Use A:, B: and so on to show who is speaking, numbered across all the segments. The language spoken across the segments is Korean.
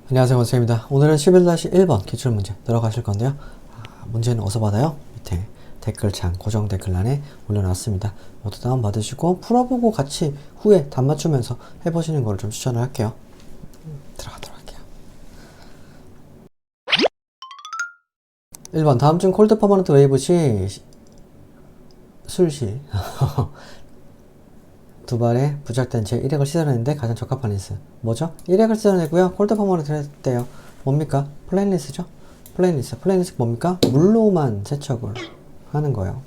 A: 안녕하세요, 원쌤입니다. 오늘은 11-1번 기출문제 들어가실 건데요. 문제는 어디서 받아요? 밑에 댓글창, 고정 댓글란에 올려놨습니다. 모두 다운받으시고 풀어보고 같이 후에 답 맞추면서 해보시는 걸 좀 추천을 할게요. 들어가도록 할게요. 1번 다음 중 콜드 퍼머넌트 웨이브 시 술시 두 발에 부착된 제1핵을 씻어내는데 가장 적합한 린스 뭐죠? 1핵을 씻어내고요. 콜드 퍼머넌트를 했대요. 뭡니까? 플레인리스죠? 플레인리스 뭡니까? 물로만 세척을 하는 거예요.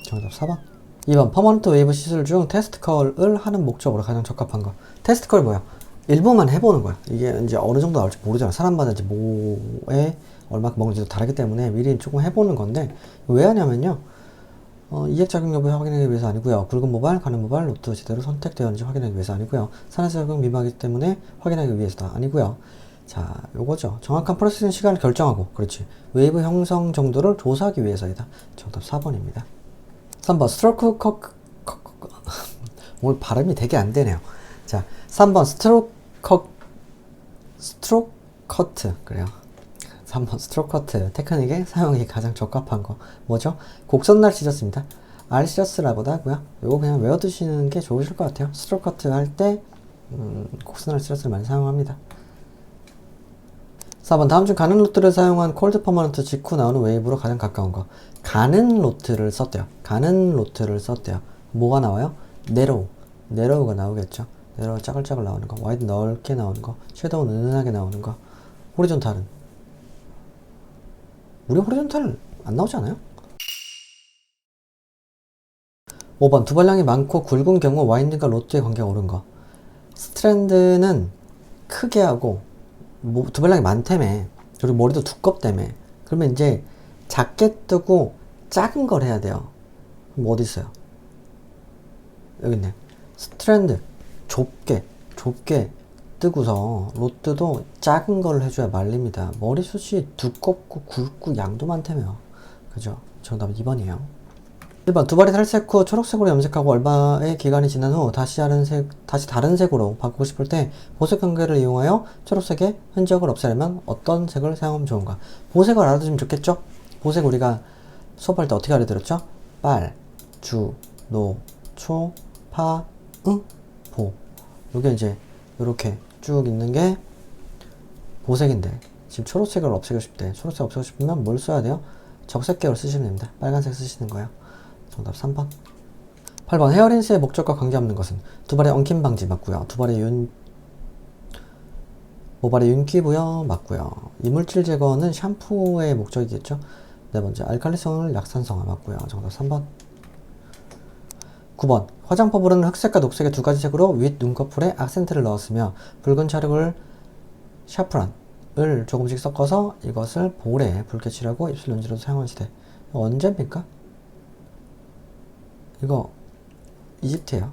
A: 정답 4번. 2번 퍼머넌트 웨이브 시술 중 테스트 컬을 하는 목적으로 가장 적합한 거. 테스트 컬 뭐야? 일부만 해보는 거야. 이게 이제 어느 정도 나올지 모르잖아. 사람마다 이제 뭐에 얼마큼 먹는지도 다르기 때문에 미리 조금 해보는 건데 왜 하냐면요. 이핵 작용 여부 확인하기 위해서 아니고요. 굵은 모발, 가는 모발, 로트 제대로 선택되었는지 확인하기 위해서 아니고요. 산화제 작용 미막이기 때문에 확인하기 위해서도 아니고요. 자, 요거죠. 정확한 프로세싱 시간을 결정하고, 그렇지. 웨이브 형성 정도를 조사하기 위해서이다. 정답 4번입니다. 3번 스트로크 오늘 발음이 되게 안 되네요. 자, 3번 스트로크 커트 그래요. 3번 스트로크 커트 테크닉에 사용이 가장 적합한 거 뭐죠? 곡선날 찢었습니다. 알시저스라고도 하고요. 요거 그냥 외워두시는 게 좋으실 것 같아요. 스트로크 커트 할 때 곡선날 찢었을 많이 사용합니다. 4번 다음 중 가는 로트를 사용한 콜드 퍼머넌트 직후 나오는 웨이브로 가장 가까운 거. 가는 로트를 썼대요. 가는 로트를 썼대요. 뭐가 나와요? 네로우가 나오겠죠. 네로우 짜글짜글 나오는 거, 와이드 넓게 나오는 거, 섀도우 은은하게 나오는 거, 호리존탈은 우리 호리존탈 안 나오지 않아요? 5번 두발량이 많고 굵은 경우 와인딩과 로트의 관계가 옳은 거. 스트랜드는 크게 하고 두발량이 많다며, 그리고 머리도 두껍다며. 그러면 이제 작게 뜨고 작은 걸 해야 돼요. 그럼 어디 있어요? 여기 있네. 스트랜드 좁게 뜨고서 로트도 작은 걸 해줘야 말립니다. 머리숱이 두껍고 굵고 양도 많다며. 그죠? 정답 2번이에요. 1번 두발이 탈색 후 초록색으로 염색하고 얼마의 기간이 지난 후 다시 다른 색으로 바꾸고 싶을 때 보색 관계를 이용하여 초록색의 흔적을 없애려면 어떤 색을 사용하면 좋은가? 보색을 알아두시면 좋겠죠? 보색 우리가 수업할 때 어떻게 알려드렸죠? 빨, 주, 노, 초, 파, 응, 보. 요게 이제 요렇게 쭉 있는 게 보색인데 지금 초록색을 없애고 싶대. 초록색 없애고 싶으면 뭘 써야 돼요? 적색 계열 쓰시면 됩니다. 빨간색 쓰시는 거예요. 정답 3번. 8번 헤어린스의 목적과 관계없는 것은 두발의 엉킴 방지 맞고요. 모발의 윤기 부여 맞고요. 이물질 제거는 샴푸의 목적이겠죠. 네 번째 알칼리성을 약산성화 맞고요. 정답 3번. 9번 화장법으로는 흑색과 녹색의 두 가지 색으로 윗 눈꺼풀에 악센트를 넣었으며 붉은 찰흙을 샤프란을 조금씩 섞어서 이것을 볼에 붉게 칠하고 입술 연지로도 사용한 시대. 언제입니까? 이거 이집트예요.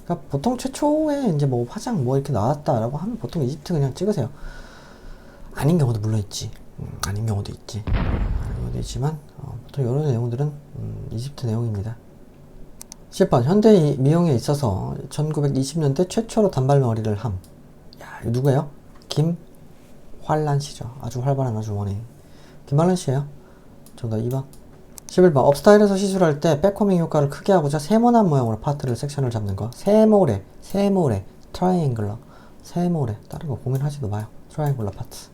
A: 그러니까 보통 최초에 이제 뭐 화장 뭐 이렇게 나왔다라고 하면 보통 이집트 그냥 찍으세요. 아닌 경우도 물론 있지. 아닌 경우도 있지만 보통 이런 내용들은 이집트 내용입니다. 10번 현대 미용에 있어서 1920년대 최초로 단발머리를 함. 야, 이거 누구예요? 김환란 씨죠. 아주 활발한 아주머니. 김환란 씨예요. 정답 2번. 11번 업스타일에서 시술할 때 백코밍 효과를 크게 하고자 세모난 모양으로 파트를 섹션을 잡는 거. 세모레 트라이앵글러 세모레 다른 거 고민하지도 마요. 트라이앵글러 파트.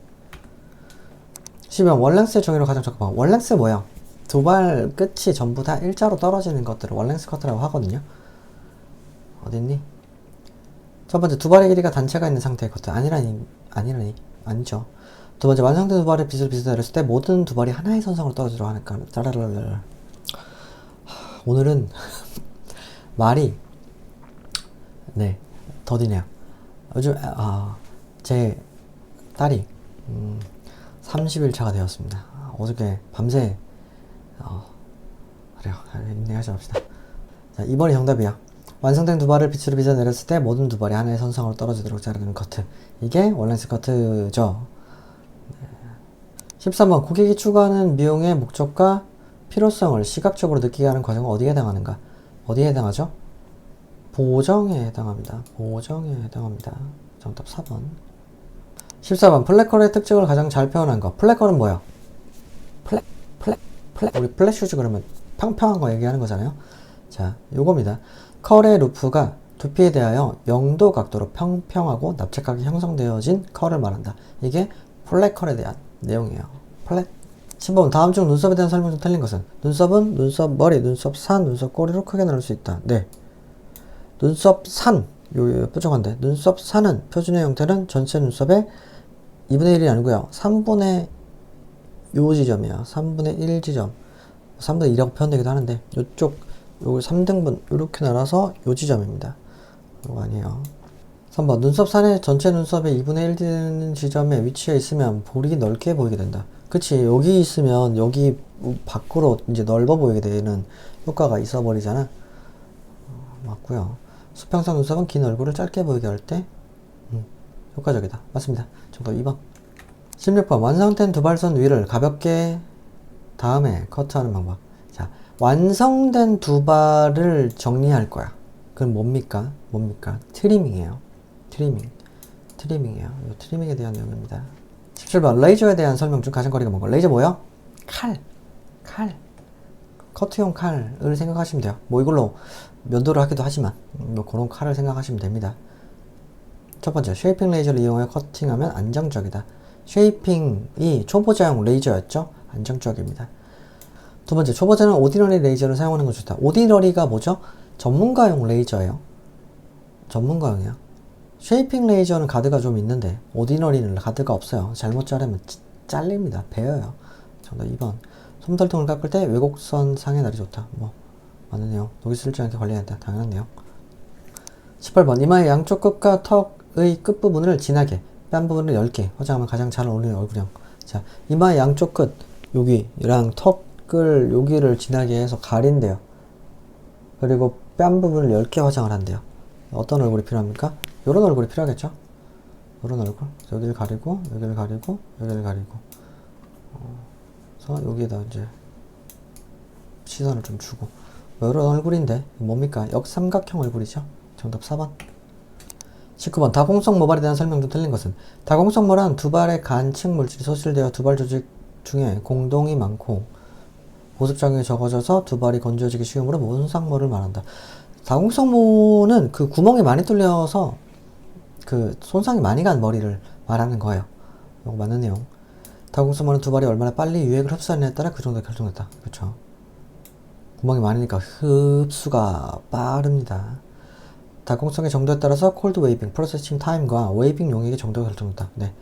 A: 12번 월랭스의 정의로 가장 적합한 월랭스 뭐예요? 두발 끝이 전부 다 일자로 떨어지는 것들을 월랭스 커트라고 하거든요. 어딨니? 첫 번째 두발의 길이가 단체가 있는 상태의 커트. 아니죠. 두 번째 완성된 두발의 빗을 내렸을 때 모든 두발이 하나의 선상으로 떨어지도록 하니까 짜라라라. 오늘은 말이 더디네요. 요즘 제 딸이 30일 차가 되었습니다. 어저께 밤새 그래요. 인내하자 합시다. 자, 2번이 정답이야. 완성된 두발을 빗으로 빗어 내렸을 때 모든 두발이 하나의 선상으로 떨어지도록 자르는 커트. 이게 월랭스 커트죠. 13번 고객이 추구하는 미용의 목적과 필요성을 시각적으로 느끼게 하는 과정은 어디에 해당하는가? 어디에 해당하죠? 보정에 해당합니다. 정답 4번. 14번 블랙홀의 특징을 가장 잘 표현한 거. 블랙홀은 뭐야? 우리 플랫슈즈 그러면 평평한 거 얘기하는 거잖아요. 자, 요겁니다. 컬의 루프가 두피에 대하여 0도 각도로 평평하고 납작하게 형성되어진 컬을 말한다. 이게 블랙컬에 대한 내용이에요. 플랫. 10번 다음 중 눈썹에 대한 설명 중 틀린 것은? 눈썹은 눈썹 머리, 눈썹 산, 눈썹 꼬리로 크게 나눌 수 있다. 네. 눈썹 산. 요 뾰족한데. 눈썹 산은 표준의 형태는 전체 눈썹의 2분의 1이 아니고요. 3분의 요 지점이야. 3분의 1 지점. 3분의 2라고 표현되기도 하는데 요쪽 요 3등분 이렇게 나눠서 요 지점입니다. 이거 아니에요. 3번 눈썹 산의 전체 눈썹의 2분의 1 되는 지점에 위치해 있으면 볼이 넓게 보이게 된다. 그치, 여기 있으면 여기 밖으로 이제 넓어 보이게 되는 효과가 있어 버리잖아. 맞고요. 수평성 눈썹은 긴 얼굴을 짧게 보이게 할 때 효과적이다. 맞습니다. 정답 2번. 16번 완성된 두발선 위를 가볍게 다음에 커트하는 방법. 자, 완성된 두발을 정리할 거야. 그건 뭡니까? 트리밍이에요. 트리밍이에요. 이 트리밍에 대한 내용입니다. 17번 레이저에 대한 설명 중 가장 거리가 먼 거. 레이저 뭐요? 칼. 커트용 칼을 생각하시면 돼요. 뭐 이걸로 면도를 하기도 하지만 뭐 그런 칼을 생각하시면 됩니다. 첫 번째, 쉐이핑 레이저를 이용해 커팅하면 안정적이다. 쉐이핑이 초보자용 레이저였죠? 안정적입니다. 두 번째, 초보자는 오디너리 레이저를 사용하는 건 좋다. 오디너리가 뭐죠? 전문가용 레이저예요. 전문가용이야. 쉐이핑 레이저는 가드가 좀 있는데 오디너리는 가드가 없어요. 잘못 자르면 잘립니다. 베어요. 정답 2번. 솜털통을 깎을 때 왜곡선 상의 날이 좋다. 뭐 맞네요. 녹이 슬지 않게 관리해야 한다. 당연한 내용. 18번 이마의 양쪽 끝과 턱의 끝부분을 진하게, 뺨 부분을 얇게 화장하면 가장 잘 어울리는 얼굴형. 자, 이마의 양쪽 끝 여기랑 턱을 여기를 진하게 해서 가린대요. 그리고 뺨 부분을 얇게 화장을 한대요. 어떤 얼굴이 필요합니까? 요런 얼굴이 필요하겠죠? 요런 얼굴. 여기를 가리고 여기를 가리고 여기를 가리고 그래서 여기에다 이제 시선을 좀 주고 요런 얼굴인데 뭡니까? 역삼각형 얼굴이죠? 정답 4번. 19번 다공성 모발에 대한 설명 중 틀린 것은? 다공성 모발은 두발의 간측 물질이 소실되어 두발 조직 중에 공동이 많고 보습작용이 적어져서 두발이 건조해지기 쉬우므로 몬상모를 말한다. 다공성모는 그 구멍이 많이 뚫려서 그 손상이 많이 간 머리를 말하는 거예요. 이거 맞는 내용. 다공성모는 두발이 얼마나 빨리 유액을 흡수하느냐에 따라 그 정도 결정됐다. 그렇죠. 구멍이 많으니까 흡수가 빠릅니다. 다공성의 정도에 따라서 콜드 웨이빙, 프로세싱 타임과 웨이빙 용액의 정도가 결정된다. 네.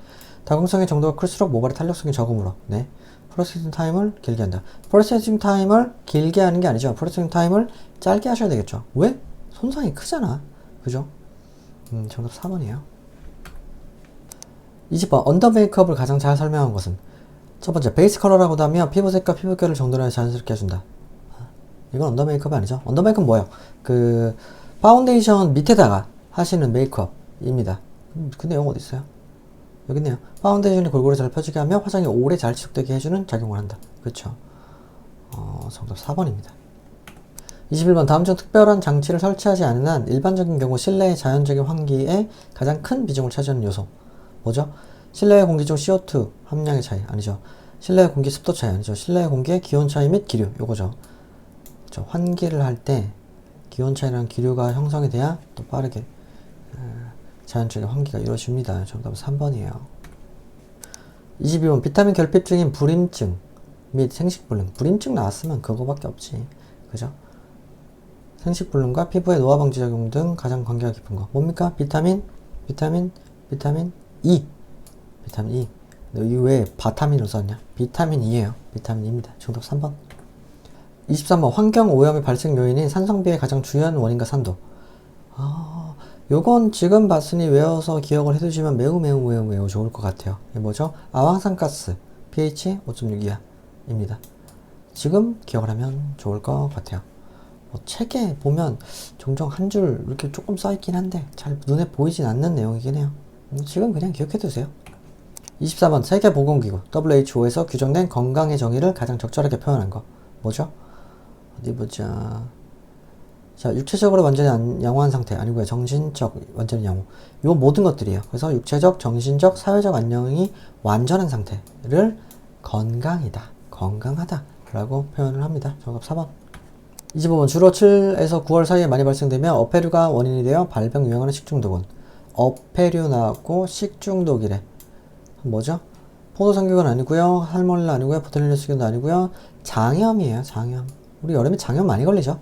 A: 다공성의 정도가 클수록 모발의 탄력성이 적으므로 네. 프로세싱 타임을 길게 한다. 프로세싱 타임을 길게 하는 게 아니죠. 프로세싱 타임을 짧게 하셔야 되겠죠. 왜? 손상이 크잖아. 그죠? 정답 4번이에요. 20번 언더 메이크업을 가장 잘 설명한 것은? 첫 번째, 베이스 컬러라고도 하며 피부색과 피부결을 정돈하여 자연스럽게 해준다. 이건 언더 메이크업이 아니죠. 언더 메이크업 뭐예요? 그 파운데이션 밑에다가 하시는 메이크업입니다. 그 내용 어디 있어요? 여기 있네요. 파운데이션이 골고루 잘 펴지게 하며 화장이 오래 잘 지속되게 해주는 작용을 한다. 그렇죠. 정답 4번입니다. 21번 다음 중 특별한 장치를 설치하지 않은 한 일반적인 경우 실내의 자연적인 환기에 가장 큰 비중을 차지하는 요소. 뭐죠? 실내의 공기 중 CO2 함량의 차이 아니죠. 실내의 공기 습도 차이 아니죠. 실내의 공기의 기온 차이 및 기류 요거죠. 그렇죠. 환기를 할 때 기온 차이랑 기류가 형성이 돼야 또 빠르게 자연적인 환기가 이루어집니다. 정답은 3번이에요. 22번 비타민 결핍 중인 불임증 및 생식불능. 불임증 나왔으면 그거밖에 없지. 그죠? 생식불능과 피부의 노화 방지 작용 등 가장 관계가 깊은 거. 뭡니까? 비타민 E. 비타민 E. 여기 왜 바타민을 썼냐? 비타민 E예요. 비타민 E입니다. 정답 3번. 23번 환경 오염의 발생 요인인 산성비의 가장 중요한 원인과 산도. 요건 지금 봤으니 외워서 기억을 해두시면 매우 좋을 것 같아요. 이게 뭐죠? 아황산가스 pH 5.6 이하입니다. 지금 기억을 하면 좋을 것 같아요. 뭐 책에 보면 종종 한 줄 이렇게 조금 써있긴 한데 잘 눈에 보이진 않는 내용이긴 해요. 지금 그냥 기억해두세요. 24번 세계보건기구 WHO에서 규정된 건강의 정의를 가장 적절하게 표현한 거 뭐죠? 어디 보자. 자, 육체적으로 완전히 양호한 상태 아니고요. 정신적 완전히 양호. 요 모든 것들이에요. 그래서 육체적, 정신적, 사회적 안녕이 완전한 상태를 건강이다, 건강하다 라고 표현을 합니다. 정답 4번. 25번. 주로 7에서 9월 사이에 많이 발생되며 어패류가 원인이 되어 발병 유행하는 식중독은 어패류 나왔고 식중독이래. 뭐죠? 포도상규건 아니고요. 살모넬라 아니고요. 보텔리누스균도 아니고요. 장염이에요. 장염. 우리 여름에 장염 많이 걸리죠?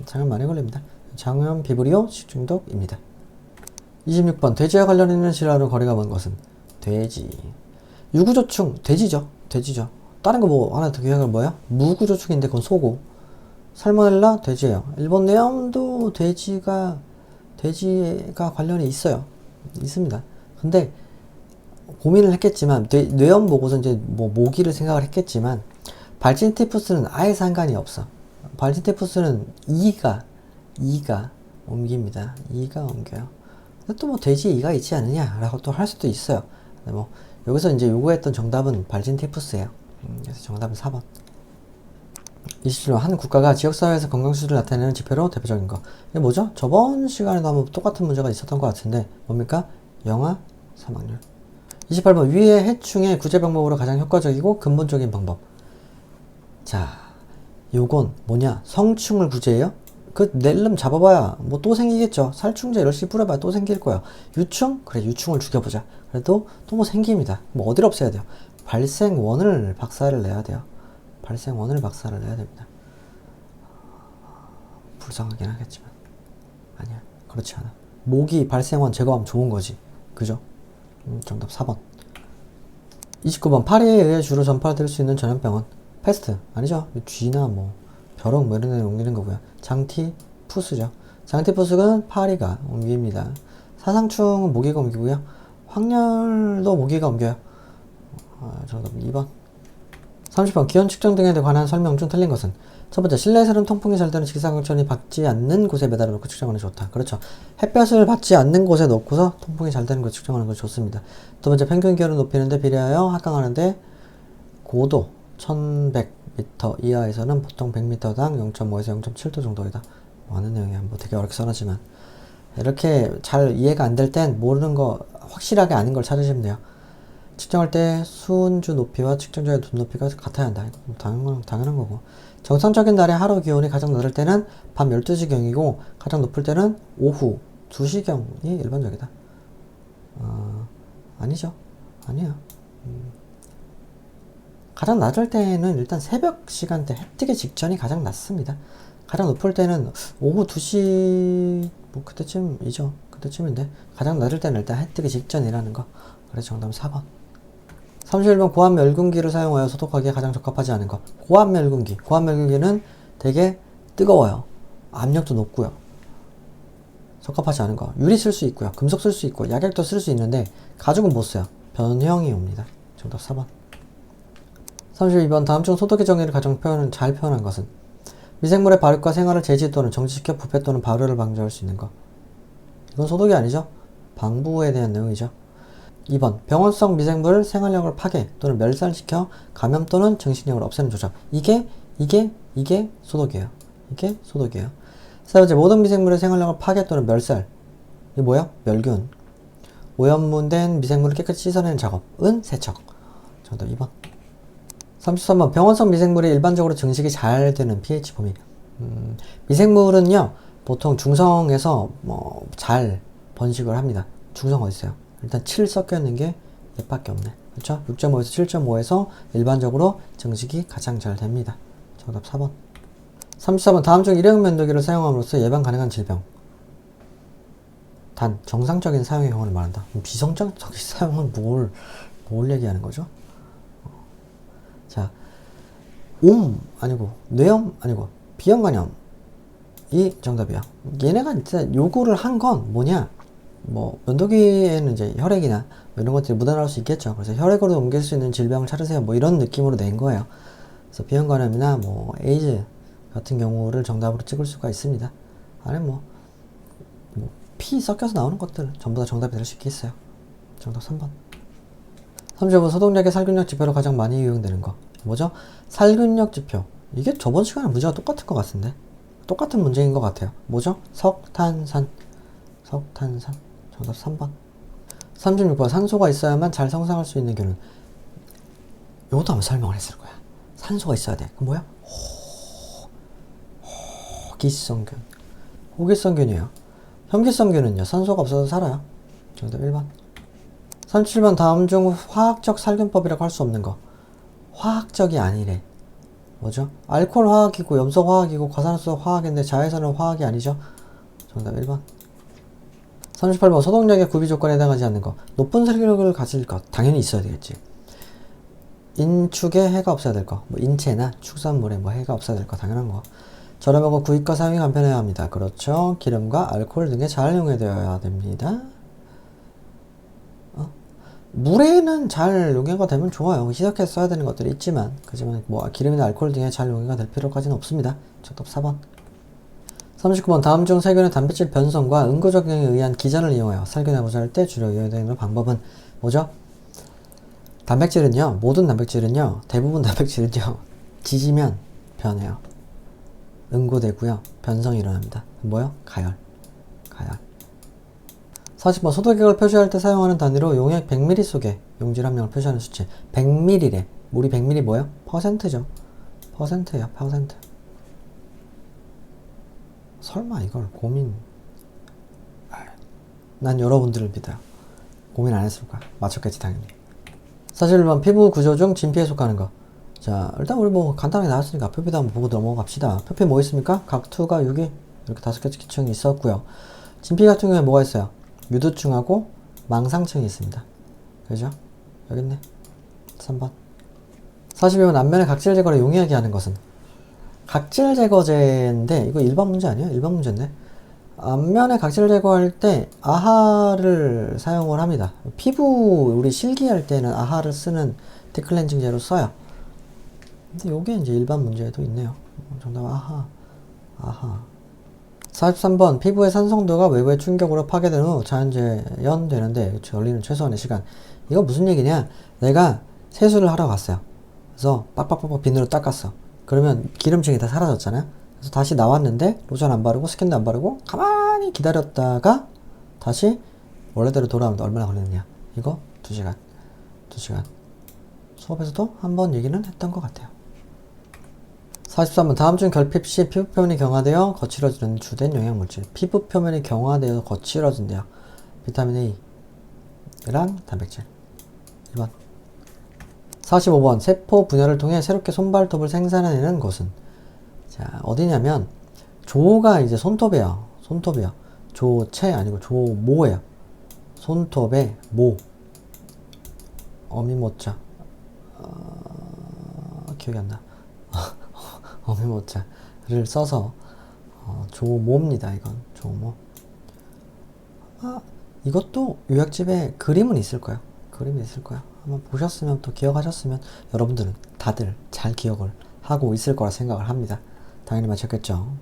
A: 장염 많이 걸립니다. 장염, 비브리오, 식중독입니다. 26번. 돼지와 관련 있는 질환으로 거리가 먼 것은 돼지. 유구조충, 돼지죠. 돼지죠. 다른 거 뭐 하나 더 기억할 뭐예요? 무구조충인데 그건 소고. 살모넬라 돼지예요. 일본 뇌염도 돼지가 관련이 있어요. 있습니다. 근데 고민을 했겠지만 뇌염 보고서 이제 뭐 모기를 생각을 했겠지만 발진티푸스는 아예 상관이 없어. 발진티푸스는 이가 옮깁니다. 이가 옮겨요. 근데 또 뭐 돼지에 이가 있지 않느냐라고 또 할 수도 있어요. 근데 뭐 여기서 이제 요구했던 정답은 발진티푸스예요. 그래서 정답은 4번. 27번. 한 국가가 지역사회에서 건강수준을 나타내는 지표로 대표적인 거. 이게 뭐죠? 저번 시간에도 한번 똑같은 문제가 있었던 것 같은데 뭡니까? 영아 사망률. 28번. 위의 해충의 구제 방법으로 가장 효과적이고 근본적인 방법. 자, 요건 뭐냐? 성충을 구제해요? 그 낼름 잡아봐야 뭐 또 생기겠죠. 살충제 열심히 뿌려봐야 또 생길 거야. 유충? 그래, 유충을 죽여보자. 그래도 또 뭐 생깁니다. 뭐 어디를 없애야 돼요? 발생원을 박살을 내야 돼요. 발생원을 박살을 내야 됩니다. 불쌍하긴 하겠지만 아니야, 그렇지 않아. 모기 발생원 제거하면 좋은 거지. 그죠? 정답 4번. 29번. 파리에 의해 주로 전파될 수 있는 전염병은 패스트 아니죠? 쥐나 뭐 벼룩 뭐 이런 데 옮기는 거고요. 장티푸스죠. 장티푸스는 파리가 옮깁니다. 사상충은 모기가 옮기고요. 황열도 모기가 옮겨요. 정답 2번. 30번. 기온 측정 등에 관한 설명 중 틀린 것은 첫 번째, 실내에서는 통풍이 잘 되는 직사광선이 받지 않는 곳에 매달아 놓고 측정하는 게 좋다. 그렇죠. 햇볕을 받지 않는 곳에 놓고서 통풍이 잘 되는 곳 측정하는 것이 좋습니다. 두 번째, 평균 기온을 높이는데 비례하여 합강하는데 고도 1100m 이하에서는 보통 100m당 0.5에서 0.7도 정도이다. 많은 내용이야. 뭐 되게 어렵게 써놨지만 이렇게 잘 이해가 안 될 땐 모르는 거 확실하게 아는 걸 찾으시면 돼요. 측정할 때 수은주 높이와 측정자의 눈 높이가 같아야 한다. 당연한 거고. 정상적인 날의 하루 기온이 가장 낮을 때는 밤 12시경이고 가장 높을 때는 오후 2시경이 일반적이다. 아니죠. 아니에요. 가장 낮을 때는 일단 새벽 시간대 해 뜨기 직전이 가장 낮습니다. 가장 높을 때는 오후 2시 뭐 그때쯤이죠. 그때쯤인데 가장 낮을 때는 일단 해 뜨기 직전이라는 거. 그래서 정답은 4번. 31번. 고압 멸균기를 사용하여 소독하기에 가장 적합하지 않은 것. 고압 멸균기. 고압 멸균기는 되게 뜨거워요. 압력도 높고요. 적합하지 않은 거. 유리 쓸 수 있고요. 금속 쓸 수 있고 약액도 쓸 수 있는데 가죽은 못 써요. 변형이 옵니다. 정답 4번. 32번. 다음 중 소독의 정의를 가장 잘 표현한 것은 미생물의 발육과 생활을 제지 또는 정지시켜 부패 또는 발효를 방지할 수 있는 것. 이건 소독이 아니죠. 방부에 대한 내용이죠. 2번. 병원성 미생물 생활력을 파괴 또는 멸살시켜 감염 또는 증식력을 없애는 조작. 이게 소독이에요. 이게 소독이에요. 세 번째. 모든 미생물의 생활력을 파괴 또는 멸살. 이게 뭐야? 멸균. 오염된 미생물을 깨끗이 씻어내는 작업은 세척. 정답 2번. 33번. 병원성 미생물이 일반적으로 증식이 잘 되는 pH 범위. 미생물은요 보통 중성에서 잘 번식을 합니다. 중성 어디 있어요? 일단 7 섞여 있는 게 얘밖에 없네. 그렇죠? 6.5에서 7.5에서 일반적으로 증식이 가장 잘 됩니다. 정답 4번. 34번. 다음 중 일회용 면도기를 사용함으로써 예방 가능한 질병. 단 정상적인 사용의 경우를 말한다. 비정상적인 사용은 뭘 얘기하는 거죠? 자, 아니고 뇌염 아니고 비형간염이 정답이야. 얘네가 진짜 요구를 한 건 뭐냐? 뭐 면도기에는 이제 혈액이나 뭐 이런 것들이 묻어나올 수 있겠죠. 그래서 혈액으로 옮길 수 있는 질병을 찾으세요. 뭐 이런 느낌으로 낸 거예요. 그래서 비형간염이나 뭐 에이즈 같은 경우를 정답으로 찍을 수가 있습니다. 안에 피 섞여서 나오는 것들 전부 다 정답이 될 수 있겠어요. 정답 3번. 35번. 소독약의 살균력 지표로 가장 많이 이용되는 거. 뭐죠? 살균력 지표. 이게 저번 시간에 문제가 똑같은 것 같은데. 똑같은 문제인 것 같아요. 뭐죠? 석탄산. 석탄산. 정답 3번. 36번. 산소가 있어야만 잘 성장할 수 있는 균은. 요것도 한번 설명을 했을 거야. 산소가 있어야 돼. 그 뭐야? 호기성균. 호기성균이에요. 현기성균은요. 산소가 없어서 살아요. 정답 1번. 37번. 다음 중 화학적 살균법이라고 할 수 없는 거. 화학적이 아니래. 뭐죠? 알코올 화학이고 염소 화학이고 과산화수 화학인데 자외선은 화학이 아니죠? 정답 1번. 38번. 소독약의 구비 조건에 해당하지 않는 거. 높은 살균력을 가질 것. 당연히 있어야 되겠지. 인축에 해가 없어야 될 거. 뭐 인체나 축산물에 뭐 해가 없어야 될 거. 당연한 거. 저렴하고 구입과 사용이 간편해야 합니다. 그렇죠. 기름과 알코올 등에 잘 용해되어야 됩니다. 물에는 잘 용해가 되면 좋아요. 희석해서 써야 되는 것들이 있지만, 그지만 뭐 기름이나 알코올 등에 잘 용해가 될 필요까지는 없습니다. 정답 4번. 39번. 다음 중 살균의 단백질 변성과 응고작용에 의한 기전을 이용하여 살균하고자 할 때 주로 이용되는 방법은 뭐죠? 단백질은요, 모든 단백질은요, 대부분 단백질은요, 지지면 변해요. 응고되고요, 변성이 일어납니다. 뭐요? 가열. 가열. 40번. 소독액을 표시할 때 사용하는 단위로 용액 100ml 속에 용질 함량을 표시하는 수치. 100ml래. 물이 100ml 뭐요? 퍼센트죠. 퍼센트예요. 퍼센트. 설마 이걸 고민. 난 여러분들을 믿어요. 고민 안 했을 거야. 맞췄겠지 당연히. 41번. 피부 구조 중 진피에 속하는 거. 자, 일단 우리 뭐 간단하게 나왔으니까 표피도 한번 보고 넘어갑시다. 표피 뭐 있습니까? 각투가 6이 이렇게 5개 기층이 있었고요. 진피 같은 경우에 뭐가 있어요? 유두층하고 망상층이 있습니다. 그죠? 여기 있네. 3번. 42번. 앞면의 각질 제거를 용이하게 하는 것은? 각질 제거제인데 이거 일반 문제 아니에요? 일반 문제인데. 앞면에 각질 제거할 때 아하를 사용을 합니다. 피부 우리 실기할 때는 아하를 쓰는 디클렌징제로 써요. 근데 요게 이제 일반 문제에도 있네요. 정답 아하. 아하. 43번. 피부의 산성도가 외부의 충격으로 파괴된 후 자연재현되는데 걸리는 최소한의 시간. 이거 무슨 얘기냐? 내가 세수를 하러 갔어요. 그래서 빡빡빡빡 비누로 닦았어. 그러면 기름층이 다 사라졌잖아요. 그래서 다시 나왔는데 로션 안 바르고 스킨도 안 바르고 가만히 기다렸다가 다시 원래대로 돌아오는데 얼마나 걸리느냐? 이거 2시간. 2시간. 수업에서도 한번 얘기는 했던 것 같아요. 43번. 다음 중 결핍 시 피부 표면이 경화되어 거칠어지는 주된 영양물질. 피부 표면이 경화되어 거칠어진대요. 비타민 A랑 단백질. 1번. 45번. 세포 분열을 통해 새롭게 손발톱을 생산해내는 것은? 자, 어디냐면 조가 이제 손톱이에요. 손톱이요. 조체 아니고 조모예요. 손톱의 모. 어미모자. 기억이 안 나. 어미모자를 써서 조모입니다. 이건 조모. 이것도 요약집에 그림은 있을 거예요. 그림이 있을 거예요. 한번 보셨으면 또 기억하셨으면 여러분들은 다들 잘 기억을 하고 있을 거라 생각을 합니다. 당연히 맞췄겠죠.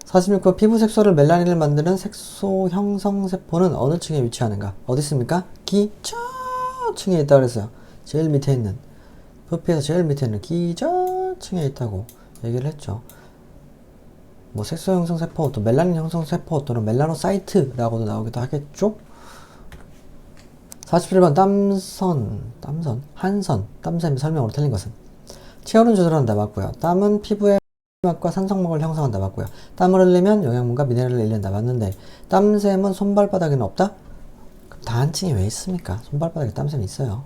A: 46번. 피부 색소를 멜라닌을 만드는 색소 형성 세포는 어느 층에 위치하는가? 어디 있습니까? 기저층에 있다고 그랬어요. 제일 밑에 있는, 표피에서 제일 밑에 있는 기저층에 있다고 얘기를 했죠. 뭐 색소 형성 세포, 또 멜라닌 형성 세포 또는 멜라노사이트라고도 나오기도 하겠죠. 47번. 한선, 땀샘 설명으로 틀린 것은? 체온을 조절한다. 맞고요. 땀은 피부의 맛과 산성막을 형성한다. 맞고요. 땀을 흘리면 영양분과 미네랄을 잃는다. 맞는데 땀샘은 손발바닥에는 없다? 그럼 다한층에 왜 있습니까? 손발바닥에 땀샘이 있어요.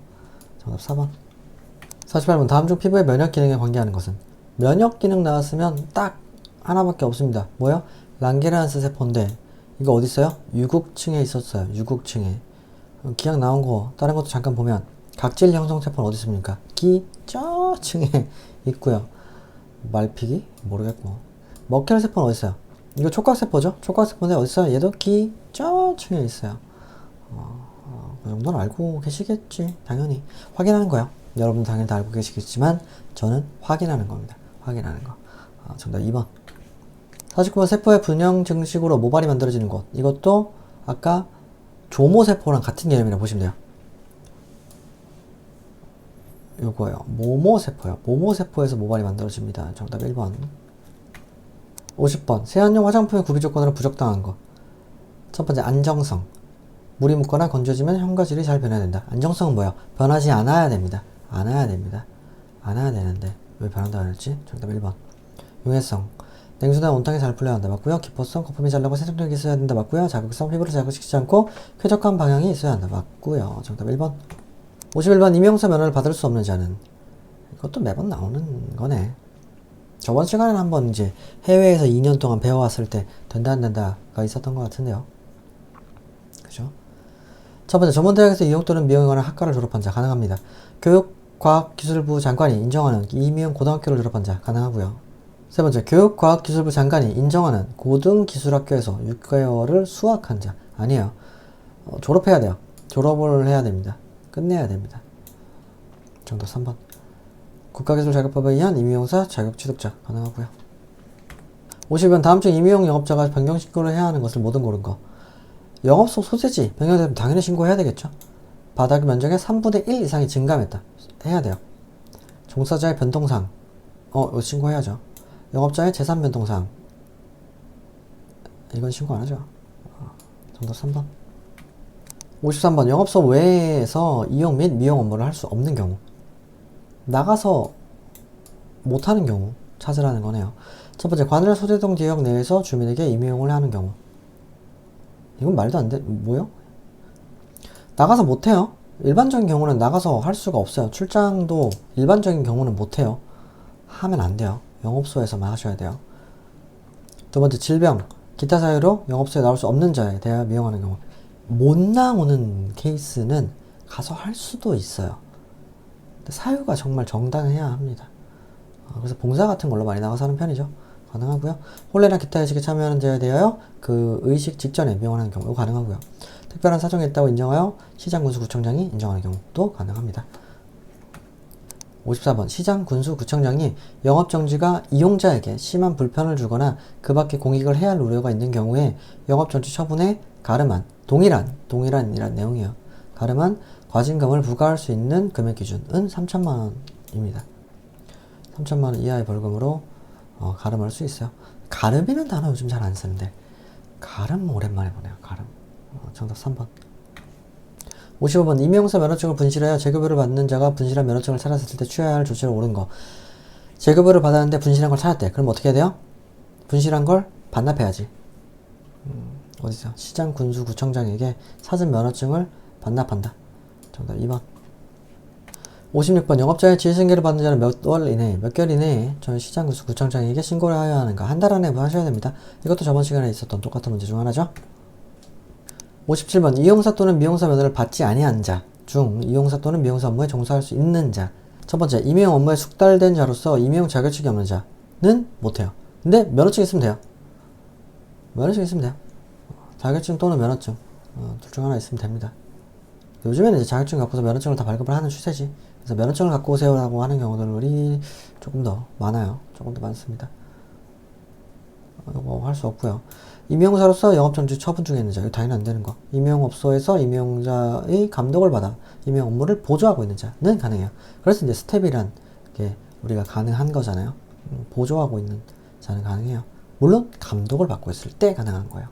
A: 정답 4번. 48번. 다음 중 피부의 면역 기능에 관계하는 것은? 면역 기능 나왔으면 딱 하나밖에 없습니다. 뭐요? 랑게르한스 세포인데 이거 어디 있어요? 유국층에 있었어요. 유국층에. 기억 나온 거 다른 것도 잠깐 보면 각질 형성 세포는 어디 있습니까? 기저층에 있고요. 말피기? 모르겠고. 머케르 세포는 어디 있어요? 이거 촉각세포죠? 촉각세포인데 어디 있어요? 얘도 기저층에 있어요. 그 정도는 알고 계시겠지. 당연히 확인하는 거예요. 여러분 당연히 다 알고 계시겠지만 저는 확인하는 겁니다. 확인하는 거. 정답 2번. 49번. 세포의 분형 증식으로 모발이 만들어지는 곳. 이것도 아까 조모세포랑 같은 개념이라고 보시면 돼요. 요거요. 모모세포요. 모모세포에서 모발이 만들어집니다. 정답 1번. 50번. 세안용 화장품의 구비 조건으로 부적당한 거. 첫 번째, 안정성. 물이 묻거나 건조해지면 형과 질이 잘 변해야 된다. 안정성은 뭐예요? 변하지 않아야 됩니다. 않아야 됩니다. 않아야 되는데 왜 변한다고 했지? 정답 1번. 용해성. 냉수나 온탕에 잘 풀려야 한다. 맞고요. 기포성, 거품이 잘 나고 세정력이 있어야 된다. 맞고요. 자극성, 피부를 자극시키지 않고 쾌적한 방향이 있어야 한다. 맞고요. 정답 1번. 51번. 임용사 면허를 받을 수 없는 자는. 이것도 매번 나오는 거네. 저번 시간에는 한번 이제 해외에서 2년 동안 배워왔을 때 된다 안 된다가 있었던 것 같은데요. 그죠? 첫 번째, 전문대학에서 이용 또는 미용에 관한 학과를 졸업한 자 가능합니다. 교육과학기술부 장관이 인정하는 이미용 고등학교를 졸업한 자 가능하고요. 세 번째, 교육과학기술부 장관이 인정하는 고등기술학교에서 6개월을 수학한 자 아니에요. 졸업해야 돼요. 졸업을 해야 됩니다. 끝내야 됩니다. 정답 3번. 국가기술자격법에 의한 임의용사 자격 취득자 가능하고요. 50번. 다음 중 임의용 영업자가 변경 신고를 해야 하는 것을 모든 고른 거. 영업소 소재지 변경되면 당연히 신고해야 되겠죠. 바닥 면적의 3분의 1 이상이 증감했다. 해야 돼요. 종사자의 변동사항. 이거 신고해야죠. 영업자의 재산 변동사항. 이건 신고 안 하죠. 정답 3번. 53번. 영업소 외에서 이용 및 미용 업무를 할 수 없는 경우. 나가서 못하는 경우 찾으라는 거네요. 첫 번째, 관할 소재동 지역 내에서 주민에게 임의용을 하는 경우. 이건 말도 안 돼. 뭐요? 나가서 못해요. 일반적인 경우는 나가서 할 수가 없어요. 출장도 일반적인 경우는 못해요. 하면 안 돼요. 영업소에서만 하셔야 돼요. 두 번째, 질병, 기타 사유로 영업소에 나올 수 없는 자에 대하여 미용하는 경우. 못 나오는 케이스는 가서 할 수도 있어요. 근데 사유가 정말 정당해야 합니다. 그래서 봉사 같은 걸로 많이 나가서 하는 편이죠. 가능하고요. 혼례나 기타 의식에 참여하는 자에 대하여 그 의식 직전에 미용하는 경우 가능하고요. 특별한 사정이 있다고 인정하여 시장 군수 구청장이 인정하는 경우도 가능합니다. 54번. 시장 군수 구청장이 영업 정지가 이용자에게 심한 불편을 주거나 그 밖에 공익을 해야 할 우려가 있는 경우에 영업 정지 처분에 가름한 동일한이란 내용이에요. 가름한 과징금을 부과할 수 있는 금액 기준은 3천만 원입니다. 3천만 원 이하의 벌금으로 가름할 수 있어요. 가름이라는 단어 요즘 잘 안 쓰는데 가름 오랜만에 보네요. 가름. 정답 3번. 55번. 임의용사 면허증을 분실하여 재급여를 받는 자가 분실한 면허증을 찾았을 때 취해야 할 조치를 옳은 거. 재급여를 받았는데 분실한 걸 찾았대. 그럼 어떻게 해야 돼요? 분실한 걸 반납해야지. 어디서? 시장 군수 구청장에게 찾은 면허증을 반납한다. 정답 2번. 56번. 영업자의 지휘승계를 받는 자는 몇 개월 이내에 저희 시장 군수 구청장에게 신고를 하여야 하는가. 한 달 안에 하셔야 됩니다. 이것도 저번 시간에 있었던 똑같은 문제 중 하나죠. 57번. 이용사 또는 미용사 면허를 받지 아니한 자 중 이용사 또는 미용사 업무에 종사할 수 있는 자. 첫 번째, 임용 업무에 숙달된 자로서 임용 자격증이 없는 자는 못해요. 근데 면허증 있으면 돼요. 면허증 있으면 돼요. 자격증 또는 면허증 둘 중 하나 있으면 됩니다. 요즘에는 이제 자격증 갖고서 면허증을 다 발급을 하는 추세지. 그래서 면허증을 갖고 오세요라고 하는 경우들이 조금 더 많아요. 조금 더 많습니다. 이거 할 수 없고요. 임용사로서 영업정지 처분 중에 있는 자, 이거 당연히 안 되는 거. 임용업소에서 임용자의 감독을 받아 임용 업무를 보조하고 있는 자는 가능해요. 그래서 이제 스텝이란 게 우리가 가능한 거잖아요. 보조하고 있는 자는 가능해요. 물론 감독을 받고 있을 때 가능한 거예요.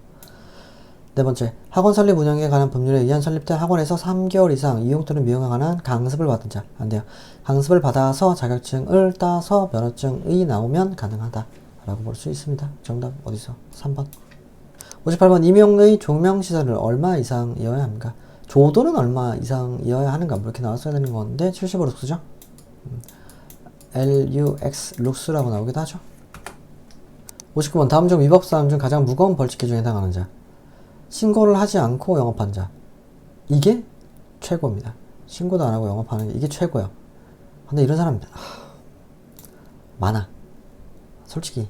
A: 네 번째, 학원 설립 운영에 관한 법률에 의한 설립된 학원에서 3개월 이상 이용 또는 미용에 관한 강습을 받은 자, 안 돼요. 강습을 받아서 자격증을 따서 면허증이 나오면 가능하다 라고 볼 수 있습니다. 정답 어디서? 3번. 58번. 임용의 조명시설을 얼마 이상이어야 합니까? 조도는 얼마 이상이어야 하는가? 뭐 이렇게 나왔어야 되는 건데 70으로 쓰죠? LUX, 룩스라고 나오기도 하죠. 59번. 다음 중 위법사항 중 가장 무거운 벌칙 기준에 해당하는 자. 신고를 하지 않고 영업한 자. 이게 최고입니다. 신고도 안 하고 영업하는 게 이게 최고예요. 근데 이런 사람 많아. 솔직히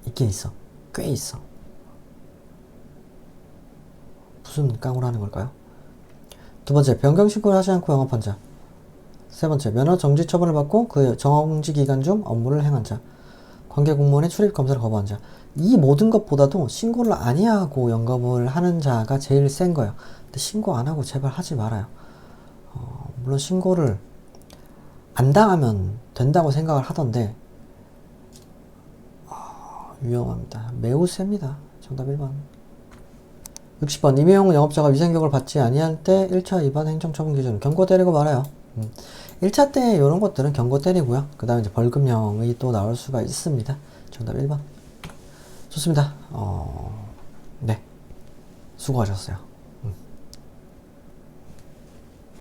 A: 있긴 있어. 꽤 있어. 무슨 깡으로 하는 걸까요? 두 번째, 변경 신고를 하지 않고 영업한 자. 세 번째, 면허 정지 처분을 받고 그 정지 기간 중 업무를 행한 자. 관계 공무원의 출입 검사를 거부한 자. 이 모든 것보다도 신고를 아니하고 영업을 하는 자가 제일 센 거예요. 근데 신고 안 하고 제발 하지 말아요. 물론 신고를 안 당하면 된다고 생각을 하던데 위험합니다. 매우 셉니다. 정답 1번. 60번. 임의용 영업자가 위생교육을 받지 아니할 때 1차 위반 행정처분 기준 경고 때리고 말아요. 1차 때 이런 것들은 경고 때리고요. 그 다음에 이제 벌금형이 또 나올 수가 있습니다. 정답 1번. 좋습니다. 네. 수고하셨어요.